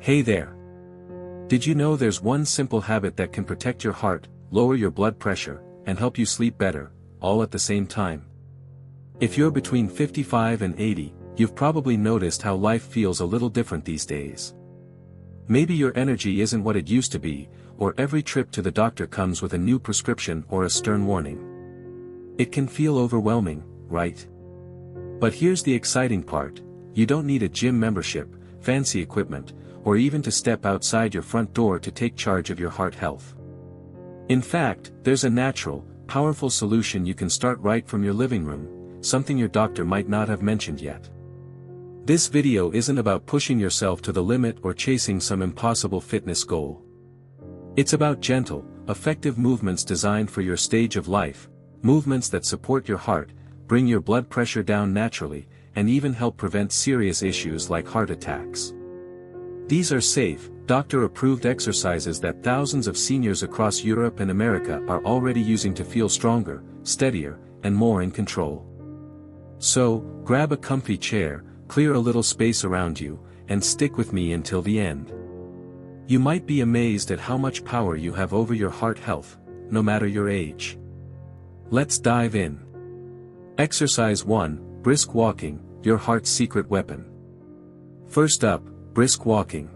Hey there! Did you know there's one simple habit that can protect your heart, lower your blood pressure, and help you sleep better, all at the same time? If you're between 55 and 80, you've probably noticed how life feels a little different these days. Maybe your energy isn't what it used to be, or every trip to the doctor comes with a new prescription or a stern warning. It can feel overwhelming, right? But here's the exciting part: you don't need a gym membership, fancy equipment, or even to step outside your front door to take charge of your heart health. In fact, there's a natural, powerful solution you can start right from your living room, something your doctor might not have mentioned yet. This video isn't about pushing yourself to the limit or chasing some impossible fitness goal. It's about gentle, effective movements designed for your stage of life, movements that support your heart, bring your blood pressure down naturally, and even help prevent serious issues like heart attacks. These are safe, doctor-approved exercises that thousands of seniors across Europe and America are already using to feel stronger, steadier, and more in control. So, grab a comfy chair, clear a little space around you, and stick with me until the end. You might be amazed at how much power you have over your heart health, no matter your age. Let's dive in. Exercise 1, Brisk Walking, your heart's secret weapon. First up, brisk walking.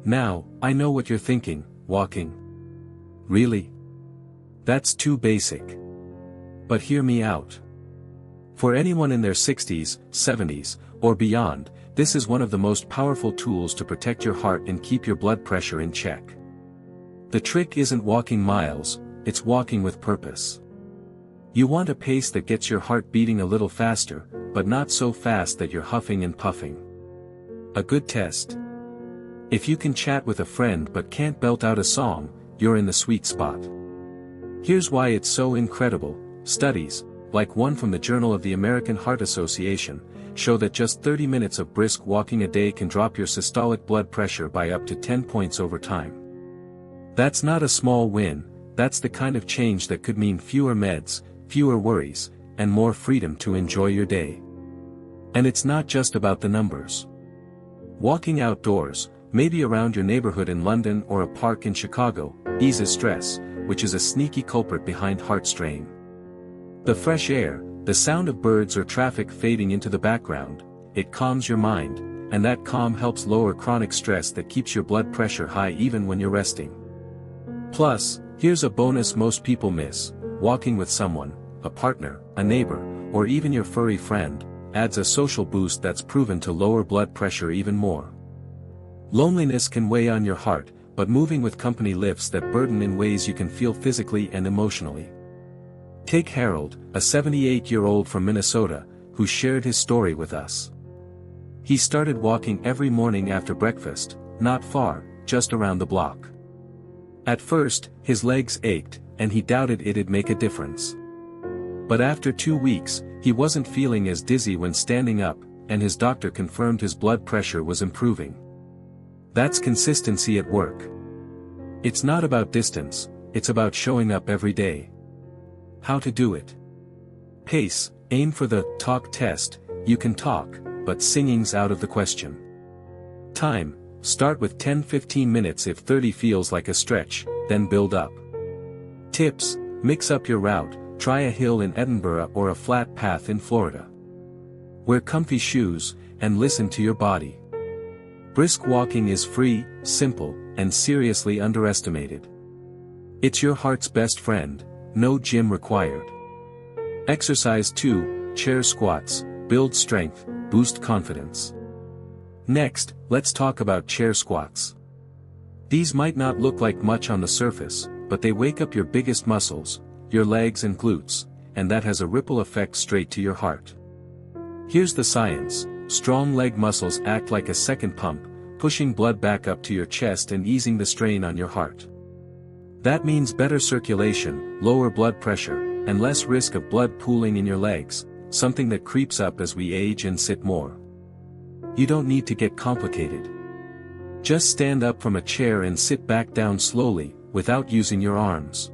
Now, I know what you're thinking: walking? Really? That's too basic. But hear me out. For anyone in their 60s, 70s, or beyond, this is one of the most powerful tools to protect your heart and keep your blood pressure in check. The trick isn't walking miles, it's walking with purpose. You want a pace that gets your heart beating a little faster, but not so fast that you're huffing and puffing. A good test. If you can chat with a friend but can't belt out a song, you're in the sweet spot. Here's why it's so incredible: studies, like one from the Journal of the American Heart Association, show that just 30 minutes of brisk walking a day can drop your systolic blood pressure by up to 10 points over time. That's not a small win, that's the kind of change that could mean fewer meds, fewer worries, and more freedom to enjoy your day. And it's not just about the numbers. Walking outdoors, maybe around your neighborhood in London or a park in Chicago, eases stress, which is a sneaky culprit behind heart strain. The fresh air, the sound of birds or traffic fading into the background, it calms your mind, and that calm helps lower chronic stress that keeps your blood pressure high even when you're resting. Plus, here's a bonus most people miss: walking with someone, a partner, a neighbor, or even your furry friend, adds a social boost that's proven to lower blood pressure even more. Loneliness can weigh on your heart, but moving with company lifts that burden in ways you can feel physically and emotionally. Take Harold, a 78-year-old from Minnesota, who shared his story with us. He started walking every morning after breakfast, not far, just around the block. At first, his legs ached, and he doubted it'd make a difference. But after 2 weeks, he wasn't feeling as dizzy when standing up, and his doctor confirmed his blood pressure was improving. That's consistency at work. It's not about distance, it's about showing up every day. How to do it? Pace: aim for the talk test. You can talk, but singing's out of the question. Time: start with 10-15 minutes if 30 feels like a stretch, then build up. Tips: mix up your route. Try a hill in Edinburgh or a flat path in Florida. Wear comfy shoes, and listen to your body. Brisk walking is free, simple, and seriously underestimated. It's your heart's best friend, no gym required. Exercise 2, chair squats, build strength, boost confidence. Next, let's talk about chair squats. These might not look like much on the surface, but they wake up your biggest muscles, your legs and glutes, and that has a ripple effect straight to your heart. Here's the science: strong leg muscles act like a second pump, pushing blood back up to your chest and easing the strain on your heart. That means better circulation, lower blood pressure, and less risk of blood pooling in your legs, something that creeps up as we age and sit more. You don't need to get complicated. Just stand up from a chair and sit back down slowly, without using your arms.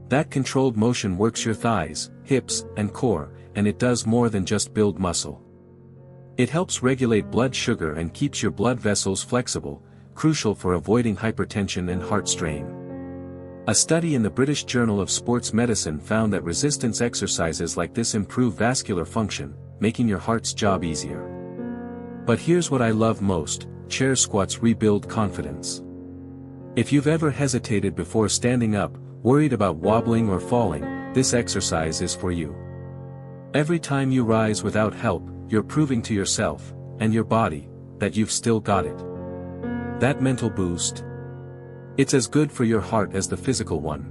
That controlled motion works your thighs, hips, and core, and it does more than just build muscle. It helps regulate blood sugar and keeps your blood vessels flexible, crucial for avoiding hypertension and heart strain. A study in the British Journal of Sports Medicine found that resistance exercises like this improve vascular function, making your heart's job easier. But here's what I love most: chair squats rebuild confidence. If you've ever hesitated before standing up, worried about wobbling or falling, this exercise is for you. Every time you rise without help, you're proving to yourself, and your body, that you've still got it. That mental boost? It's as good for your heart as the physical one.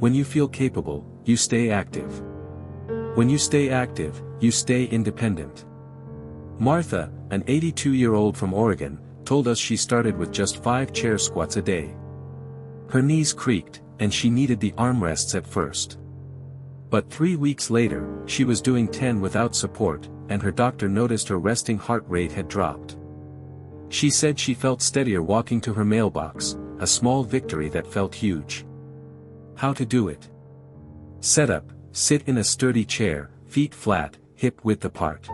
When you feel capable, you stay active. When you stay active, you stay independent. Martha, an 82-year-old from Oregon, told us she started with just 5 chair squats a day. Her knees creaked, and she needed the armrests at first. But 3 weeks later, she was doing 10 without support, and her doctor noticed her resting heart rate had dropped. She said she felt steadier walking to her mailbox, a small victory that felt huge. How to do it? Setup: sit in a sturdy chair, feet flat, hip width apart.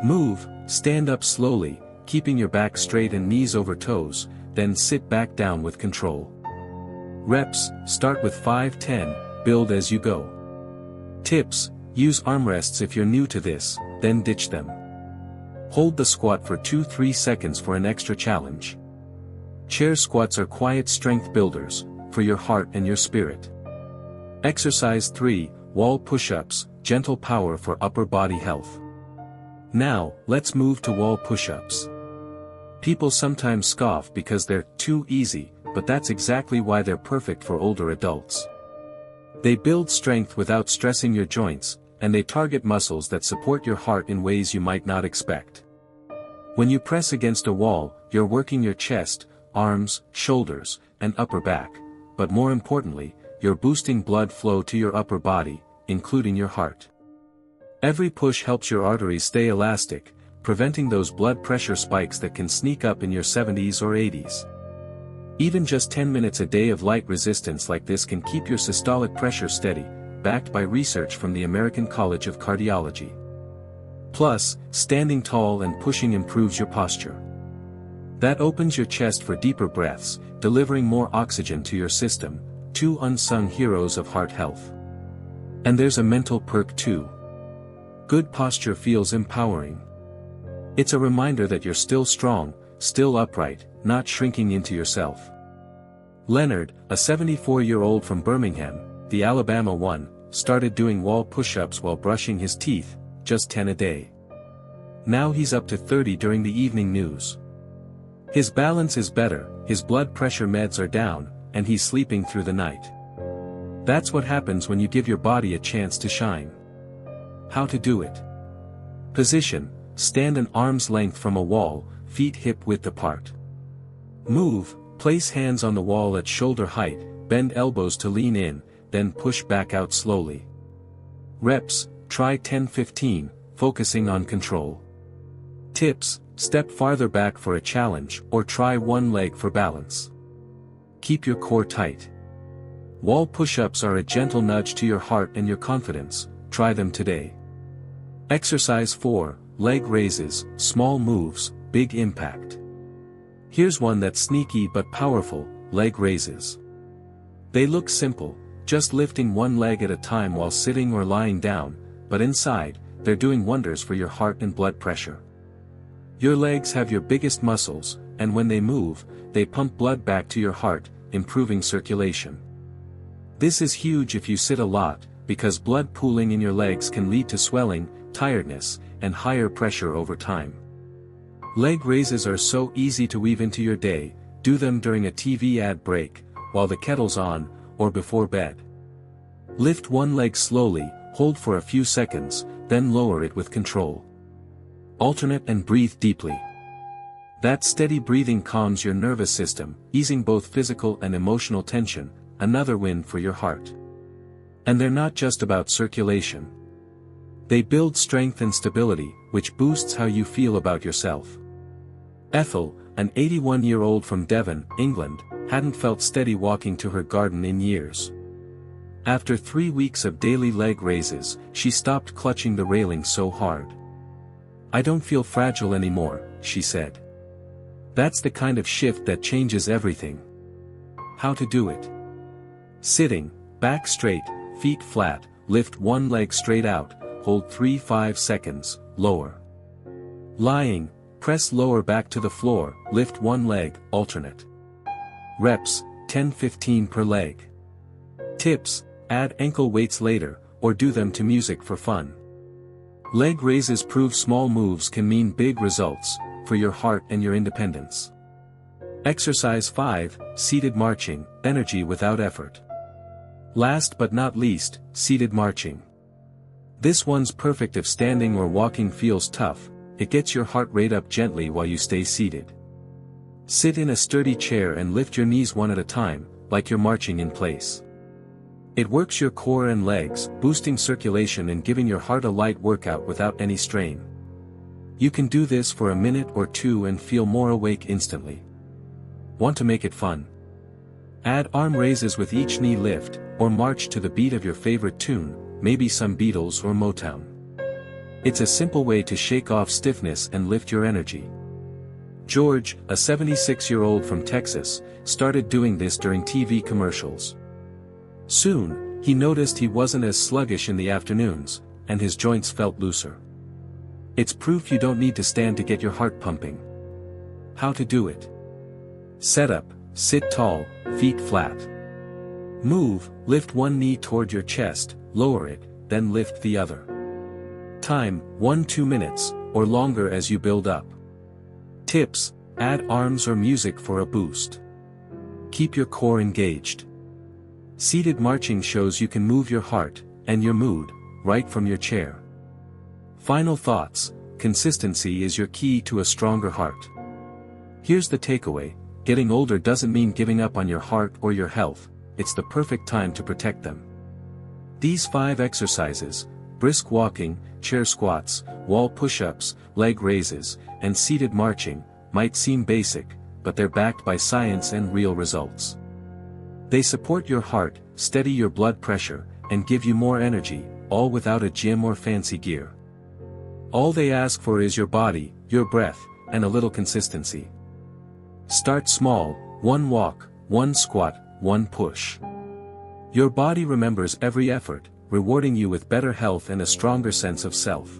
Move: stand up slowly, keeping your back straight and knees over toes, then sit back down with control. Reps: start with 5-10, build as you go. Tips: use armrests if you're new to this, then ditch them. Hold the squat for 2-3 seconds for an extra challenge. Chair squats are quiet strength builders, for your heart and your spirit. Exercise 3, wall push-ups, gentle power for upper body health. Now, let's move to wall push-ups. People sometimes scoff because they're too easy, but that's exactly why they're perfect for older adults. They build strength without stressing your joints, and they target muscles that support your heart in ways you might not expect. When you press against a wall, you're working your chest, arms, shoulders, and upper back, but more importantly, you're boosting blood flow to your upper body, including your heart. Every push helps your arteries stay elastic, preventing those blood pressure spikes that can sneak up in your 70s or 80s. Even just 10 minutes a day of light resistance like this can keep your systolic pressure steady, backed by research from the American College of Cardiology. Plus, standing tall and pushing improves your posture. That opens your chest for deeper breaths, delivering more oxygen to your system, 2 unsung heroes of heart health. And there's a mental perk too. Good posture feels empowering. It's a reminder that you're still strong, still upright, not shrinking into yourself. Leonard, a 74-year-old from Birmingham, the Alabama one, started doing wall push-ups while brushing his teeth, just 10 a day. Now he's up to 30 during the evening news. His balance is better, his blood pressure meds are down, and he's sleeping through the night. That's what happens when you give your body a chance to shine. How to do it? Position: stand an arm's length from a wall, feet hip width apart. Move: place hands on the wall at shoulder height, bend elbows to lean in, then push back out slowly. Reps: try 10-15, focusing on control. Tips: step farther back for a challenge, or try one leg for balance. Keep your core tight. Wall push-ups are a gentle nudge to your heart and your confidence. Try them today. Exercise 4, leg raises, small moves, big impact. Here's one that's sneaky but powerful: leg raises. They look simple, just lifting one leg at a time while sitting or lying down, but inside, they're doing wonders for your heart and blood pressure. Your legs have your biggest muscles, and when they move, they pump blood back to your heart, improving circulation. This is huge if you sit a lot, because blood pooling in your legs can lead to swelling, tiredness, and higher pressure over time. Leg raises are so easy to weave into your day. Do them during a TV ad break, while the kettle's on, or before bed. Lift one leg slowly, hold for a few seconds, then lower it with control. Alternate and breathe deeply. That steady breathing calms your nervous system, easing both physical and emotional tension, another win for your heart. And they're not just about circulation. They build strength and stability, which boosts how you feel about yourself. Ethel, an 81-year-old from Devon, England, hadn't felt steady walking to her garden in years. After 3 weeks of daily leg raises, she stopped clutching the railing so hard. "I don't feel fragile anymore," she said. That's the kind of shift that changes everything. How to do it? Sitting, back straight, feet flat, lift one leg straight out, hold 3-5 seconds, lower. Lying, press lower back to the floor, lift one leg, alternate. Reps, 10-15 per leg. Tips, add ankle weights later, or do them to music for fun. Leg raises prove small moves can mean big results, for your heart and your independence. Exercise 5, seated marching, energy without effort. Last but not least, seated marching. This one's perfect if standing or walking feels tough. It gets your heart rate up gently while you stay seated. Sit in a sturdy chair and lift your knees one at a time, like you're marching in place. It works your core and legs, boosting circulation and giving your heart a light workout without any strain. You can do this for a minute or two and feel more awake instantly. Want to make it fun? Add arm raises with each knee lift, or march to the beat of your favorite tune, maybe some Beatles or Motown. It's a simple way to shake off stiffness and lift your energy. George, a 76-year-old from Texas, started doing this during TV commercials. Soon, he noticed he wasn't as sluggish in the afternoons, and his joints felt looser. It's proof you don't need to stand to get your heart pumping. How to do it? Setup, sit tall, feet flat. Move, lift one knee toward your chest, lower it, then lift the other. Time, 1-2 minutes, or longer as you build up. Tips, add arms or music for a boost. Keep your core engaged. Seated marching shows you can move your heart, and your mood, right from your chair. Final thoughts, consistency is your key to a stronger heart. Here's the takeaway, getting older doesn't mean giving up on your heart or your health, it's the perfect time to protect them. These 5 exercises, brisk walking, chair squats, wall push-ups, leg raises, and seated marching, might seem basic, but they're backed by science and real results. They support your heart, steady your blood pressure, and give you more energy, all without a gym or fancy gear. All they ask for is your body, your breath, and a little consistency. Start small, 1 walk, 1 squat, 1 push. Your body remembers every effort, rewarding you with better health and a stronger sense of self.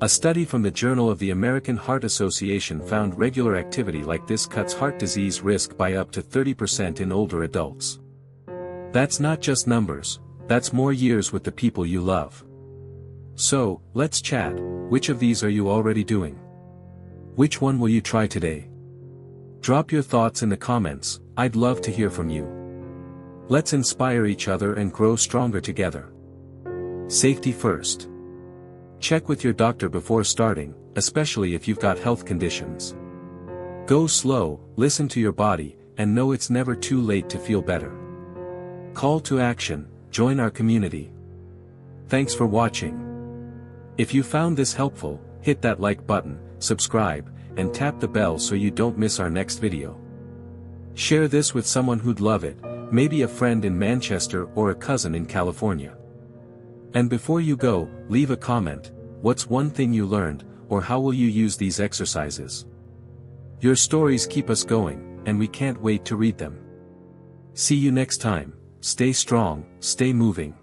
A study from the Journal of the American Heart Association found regular activity like this cuts heart disease risk by up to 30% in older adults. That's not just numbers, that's more years with the people you love. So, let's chat, which of these are you already doing? Which one will you try today? Drop your thoughts in the comments, I'd love to hear from you. Let's inspire each other and grow stronger together. Safety first. Check with your doctor before starting, especially if you've got health conditions. Go slow, listen to your body, and know it's never too late to feel better. Call to action, join our community. Thanks for watching. If you found this helpful, hit that like button, subscribe, and tap the bell so you don't miss our next video. Share this with someone who'd love it, maybe a friend in Manchester or a cousin in California. And before you go, leave a comment, what's one thing you learned, or how will you use these exercises? Your stories keep us going, and we can't wait to read them. See you next time, stay strong, stay moving.